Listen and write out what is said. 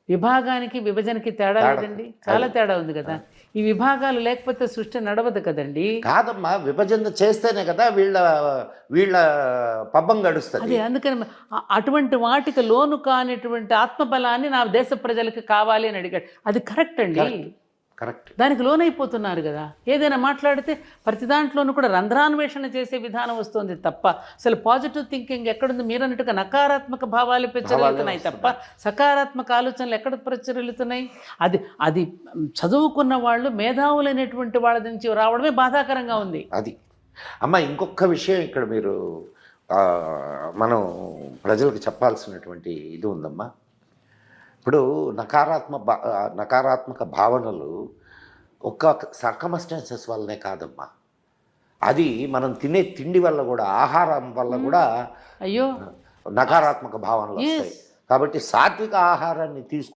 విభాగానికి విభజనకి తేడా లేదండి, చాలా తేడా ఉంది కదా. ఈ విభాగాలు లేకపోతే సృష్టి నడవదు కదండి. కాదమ్మా, విభజన చేస్తేనే కదా వీళ్ళ వీళ్ళ పబ్బం గడుస్తుంది. అదే అందుకని అటువంటి వాటికి లోను కానిటువంటి ఆత్మబలాన్ని నా దేశ ప్రజలకు కావాలి అని అడిగాడు. అది కరెక్ట్ అండి. కరెక్ట్. దానికి లోనైపోతున్నారు కదా. ఏదైనా మాట్లాడితే ప్రతి దాంట్లోనూ కూడా రంధ్రాన్వేషణ చేసే విధానం వస్తుంది తప్ప అసలు పాజిటివ్ థింకింగ్ ఎక్కడుంది? మీరు అన్నట్టుగా నకారాత్మక భావాలు ప్రచురిల్లుతున్నాయి తప్ప సకారాత్మక ఆలోచనలు ఎక్కడ ప్రచురిల్లుతున్నాయి? అది అది చదువుకున్న వాళ్ళు మేధావులైనటువంటి వాళ్ళ నుంచి రావడమే బాధాకరంగా ఉంది. అది అమ్మ, ఇంకొక విషయం ఇక్కడ మీరు మనం ప్రజలకు చెప్పాల్సినటువంటి ఇది ఉందమ్మా. ఇప్పుడు నకారాత్మక భావనలు ఒక్క సర్కమస్టాన్సెస్ వల్లనే కాదమ్మా, అది మనం తినే తిండి వల్ల కూడా, ఆహారం వల్ల కూడా అయ్యో నకారాత్మక భావనలు వస్తాయి. కాబట్టి సాత్విక ఆహారాన్ని